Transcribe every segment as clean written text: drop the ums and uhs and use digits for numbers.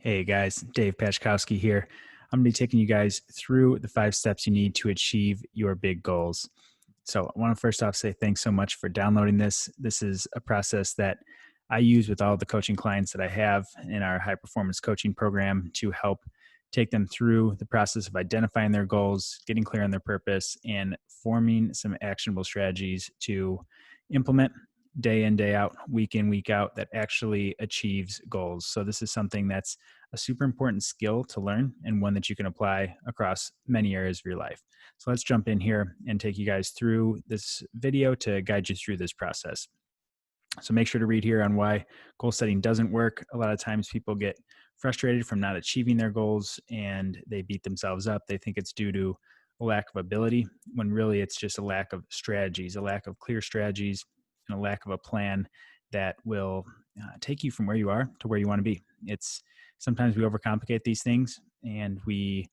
Hey guys, Dave Pachkowski here. I'm going to be taking you guys through the 5 steps you need to achieve your big goals. So, I want to first off say thanks so much for downloading this. This is a process that I use with all the coaching clients that I have in our high performance coaching program to help take them through the process of identifying their goals, getting clear on their purpose, and forming some actionable strategies to implement day in, day out, week in, week out that actually achieves goals. So, this is something that's a super important skill to learn and one that you can apply across many areas of your life. So, let's jump in here and take you guys through this video to guide you through this process. So, make sure to read here on why goal setting doesn't work. A lot of times people get frustrated from not achieving their goals and they beat themselves up. They think it's due to a lack of ability, when really it's just a lack of strategies, a lack of clear strategies, and a lack of a plan that will take you from where you are to where you want to be. It's sometimes we overcomplicate these things and we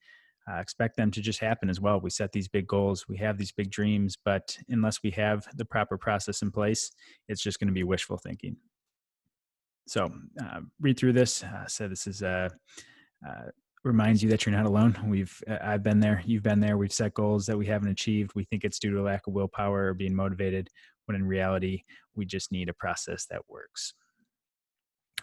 expect them to just happen as well. We set these big goals, we have these big dreams, but unless we have the proper process in place, it's just going to be wishful thinking. So read through this. So this is reminds you that you're not alone. I've been there, you've been there. We've set goals that we haven't achieved. We think it's due to a lack of willpower or being motivated, when in reality, we just need a process that works.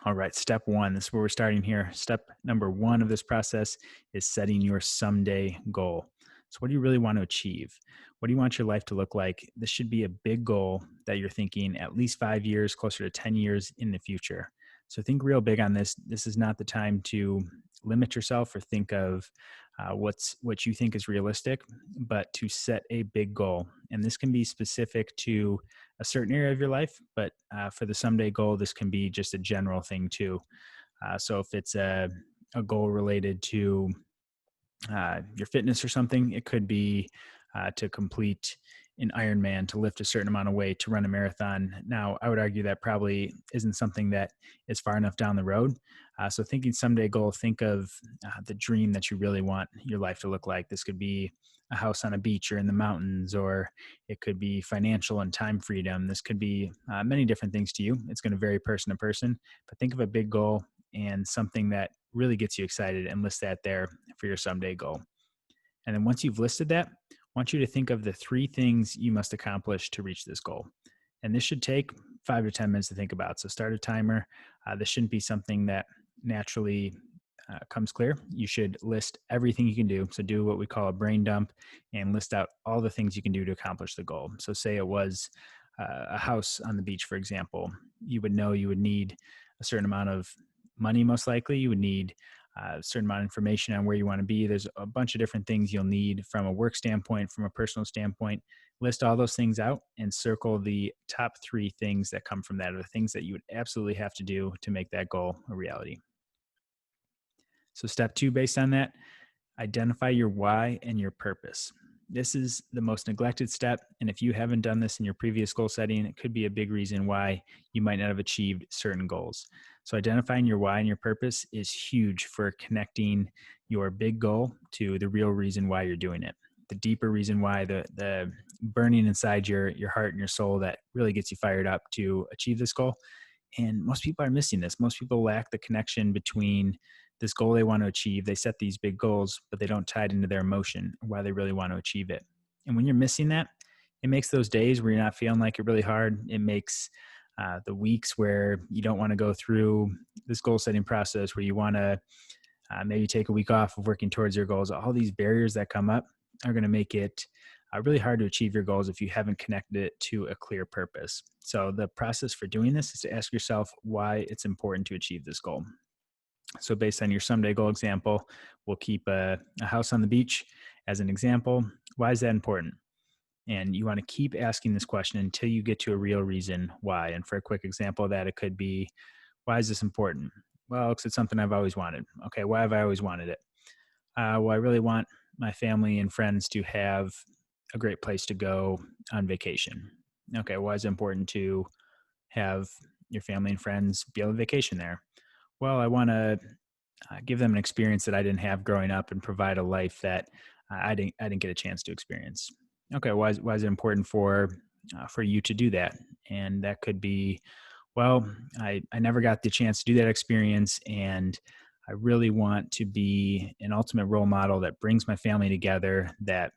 All right, step one. This is where we're starting here. Step number one of this process is setting your someday goal. So, what do you really want to achieve? What do you want your life to look like? This should be a big goal that you're thinking at least 5 years, closer to 10 years in the future. So, think real big on this. This is not the time to limit yourself or think of what you think is realistic, but to set a big goal. And this can be specific to a certain area of your life, but for the someday goal, this can be just a general thing too. So if it's a goal related to your fitness or something, it could be to complete an Ironman, to lift a certain amount of weight, to run a marathon. Now, I would argue that probably isn't something that is far enough down the road. So thinking someday goal, think of the dream that you really want your life to look like. This could be a house on a beach or in the mountains, or it could be financial and time freedom. This could be many different things to you. It's going to vary person to person, but think of a big goal and something that really gets you excited and list that there for your someday goal. And then once you've listed that, I want you to think of the 3 things you must accomplish to reach this goal. And this should take 5 to 10 minutes to think about. So start a timer. This shouldn't be something that naturally comes clear. You should list everything you can do. So do what we call a brain dump and list out all the things you can do to accomplish the goal. So say it was a house on the beach, for example. You would know you would need a certain amount of money, most likely. You would need a certain amount of information on where you want to be. There's a bunch of different things you'll need from a work standpoint, from a personal standpoint. List all those things out and circle the top 3 things that come from that, or the things that you would absolutely have to do to make that goal a reality. So step 2, based on that, identify your why and your purpose. This is the most neglected step. And if you haven't done this in your previous goal setting, it could be a big reason why you might not have achieved certain goals. So identifying your why and your purpose is huge for connecting your big goal to the real reason why you're doing it. The deeper reason why, the burning inside your heart and your soul that really gets you fired up to achieve this goal. And most people are missing this. Most people lack the connection between this goal they want to achieve. They set these big goals, but they don't tie it into their emotion or why they really want to achieve it. And when you're missing that, it makes those days where you're not feeling like it really hard. It makes the weeks where you don't want to go through this goal setting process, where you want to maybe take a week off of working towards your goals. All these barriers that come up are going to make it really hard to achieve your goals if you haven't connected it to a clear purpose. So the process for doing this is to ask yourself why it's important to achieve this goal. So based on your someday goal example, we'll keep a house on the beach as an example. Why is that important? And you want to keep asking this question until you get to a real reason why. And for a quick example of that, it could be, why is this important? Well, because it's something I've always wanted. Okay, why have I always wanted it? Well, I really want my family and friends to have a great place to go on vacation. Okay, why is it important to have your family and friends be able to vacation there? Well, I want to give them an experience that I didn't have growing up and provide a life that I didn't get a chance to experience. Okay, why is it important for you to do that? And that could be, well, I never got the chance to do that experience, and I really want to be an ultimate role model that brings my family together, that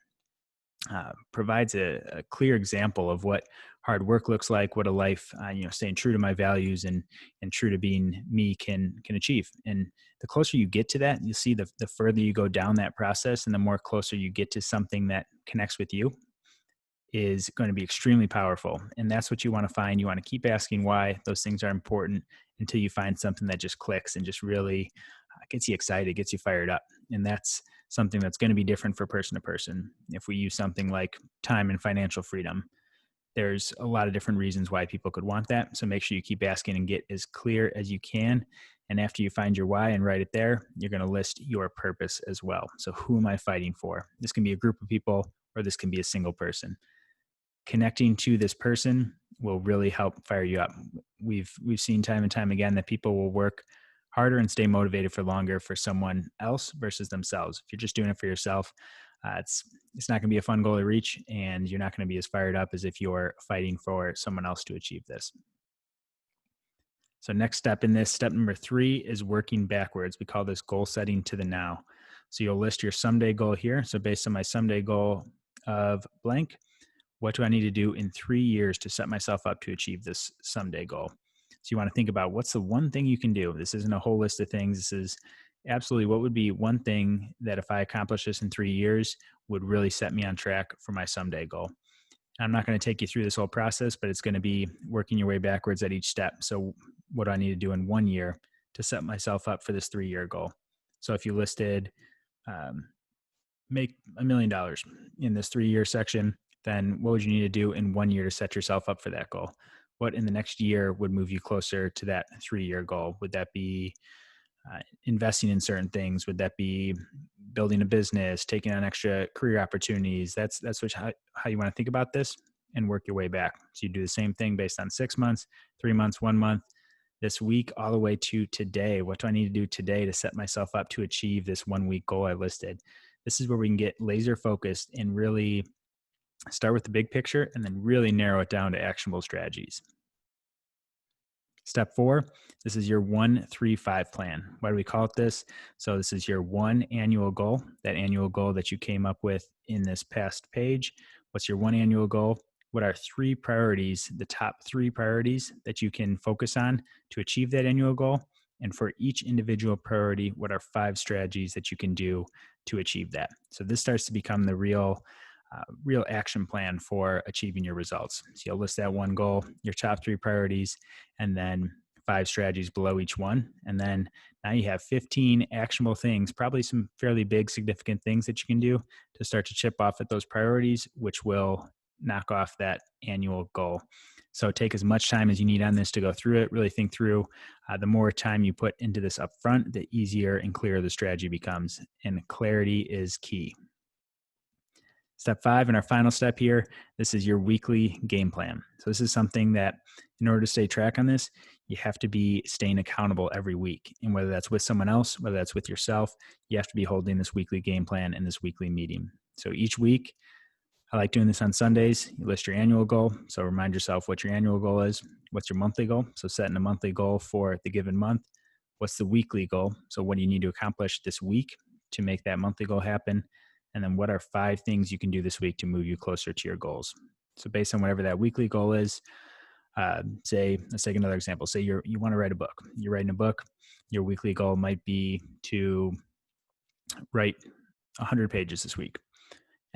provides a clear example of what hard work looks like, what a life, staying true to my values and true to being me can achieve. And the closer you get to that, you see the further you go down that process, and the more closer you get to something that connects with you, is going to be extremely powerful. And that's what you want to find. You want to keep asking why those things are important until you find something that just clicks and just really gets you excited, gets you fired up. And that's something that's going to be different for person to person. If we use something like time and financial freedom, there's a lot of different reasons why people could want that. So make sure you keep asking and get as clear as you can. And after you find your why and write it there, you're going to list your purpose as well. So who am I fighting for? This can be a group of people, or this can be a single person. Connecting to this person will really help fire you up. We've seen time and time again that people will work harder and stay motivated for longer for someone else versus themselves. If you're just doing it for yourself, it's not going to be a fun goal to reach, and you're not going to be as fired up as if you're fighting for someone else to achieve this. So next step in this, step number 3, is working backwards. We call this goal setting to the now. So you'll list your someday goal here. So based on my someday goal of blank, what do I need to do in 3 years to set myself up to achieve this someday goal? So you want to think about, what's the one thing you can do? This isn't a whole list of things. This is absolutely what would be one thing that if I accomplish this in 3 years would really set me on track for my someday goal. I'm not going to take you through this whole process, but it's going to be working your way backwards at each step. So what do I need to do in 1 year to set myself up for this 3-year goal? So if you listed make $1 million in this 3-year section, then what would you need to do in 1 year to set yourself up for that goal? What in the next year would move you closer to that 3-year goal? Would that be investing in certain things? Would that be building a business, taking on extra career opportunities? That's how you want to think about this, and work your way back. So you do the same thing based on 6 months, 3 months, 1 month, this week, all the way to today. What do I need to do today to set myself up to achieve this 1 week goal I listed? This is where we can get laser focused and really start with the big picture and then really narrow it down to actionable strategies. Step 4, this is your 1-3-5 plan. Why do we call it this? So this is your one annual goal, that annual goal that you came up with in this past page. What's your one annual goal? What are 3 priorities, the top 3 priorities that you can focus on to achieve that annual goal? And for each individual priority, what are 5 strategies that you can do to achieve that? So this starts to become the real action plan for achieving your results. So you'll list that one goal, your top 3 priorities, and then 5 strategies below each one. And then now you have 15 actionable things, probably some fairly big, significant things that you can do to start to chip off at those priorities, which will knock off that annual goal. So take as much time as you need on this to go through it. Really think through. The more time you put into this up front, the easier and clearer the strategy becomes. And clarity is key. Step 5, and our final step here, this is your weekly game plan. So this is something that in order to stay track on this, you have to be staying accountable every week. And whether that's with someone else, whether that's with yourself, you have to be holding this weekly game plan in this weekly meeting. So each week, I like doing this on Sundays. You list your annual goal. So remind yourself what your annual goal is. What's your monthly goal? So setting a monthly goal for the given month. What's the weekly goal? So what do you need to accomplish this week to make that monthly goal happen? And then what are 5 things you can do this week to move you closer to your goals? So based on whatever that weekly goal is, let's take another example. Say you want to write a book. You're writing a book. Your weekly goal might be to write 100 pages this week.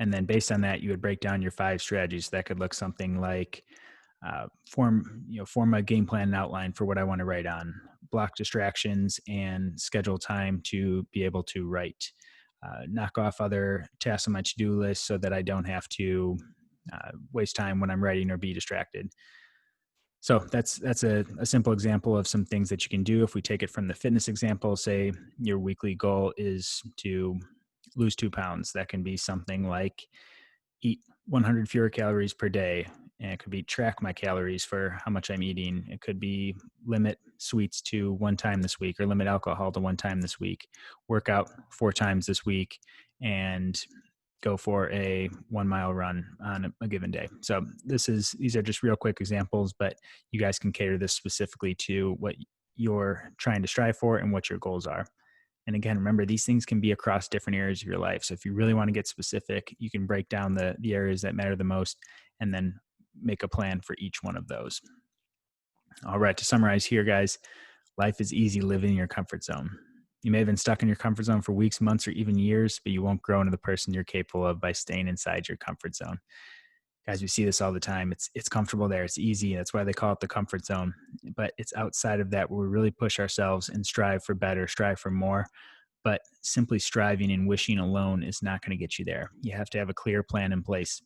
And then based on that, you would break down your 5 strategies. That could look something like form a game plan and outline for what I want to write on, block distractions and schedule time to be able to write, knock off other tasks on my to-do list so that I don't have to waste time when I'm writing or be distracted. So that's a simple example of some things that you can do. If we take it from the fitness example, say your weekly goal is to lose 2 pounds. That can be something like eat 100 fewer calories per day. And it could be track my calories for how much I'm eating. It could be limit sweets to 1 time this week, or limit alcohol to 1 time this week, work out 4 times this week, and go for a 1-mile run on a given day. So these are just real quick examples, but you guys can cater this specifically to what you're trying to strive for and what your goals are. And again, remember, these things can be across different areas of your life. So if you really want to get specific, you can break down the areas that matter the most and then make a plan for each one of those. All right, to summarize here, guys, life is easy living in your comfort zone. You may have been stuck in your comfort zone for weeks, months, or even years, but you won't grow into the person you're capable of by staying inside your comfort zone. Guys, we see this all the time. It's comfortable there. It's easy. That's why they call it the comfort zone. But it's outside of that where we really push ourselves and strive for better, strive for more. But simply striving and wishing alone is not going to get you there. You have to have a clear plan in place.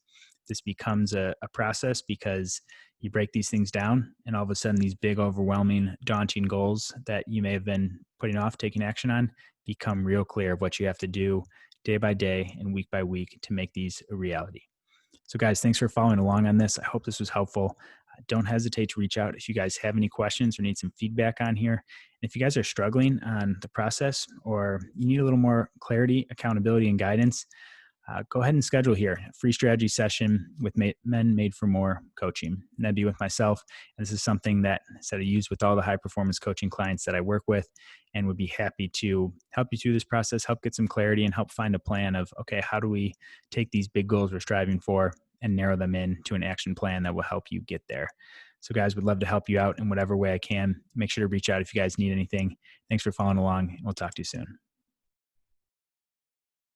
This becomes a process because you break these things down, and all of a sudden, these big, overwhelming, daunting goals that you may have been putting off taking action on become real clear of what you have to do day by day and week by week to make these a reality. So, guys, thanks for following along on this. I hope this was helpful. Don't hesitate to reach out if you guys have any questions or need some feedback on here. And if you guys are struggling on the process or you need a little more clarity, accountability, and guidance, go ahead and schedule here a free strategy session with Men Made for More coaching. And that'd be with myself. And this is something that I use with all the high performance coaching clients that I work with, and would be happy to help you through this process, help get some clarity, and help find a plan of, okay, how do we take these big goals we're striving for and narrow them in to an action plan that will help you get there. So guys, would love to help you out in whatever way I can. Make sure to reach out if you guys need anything. Thanks for following along, and we'll talk to you soon.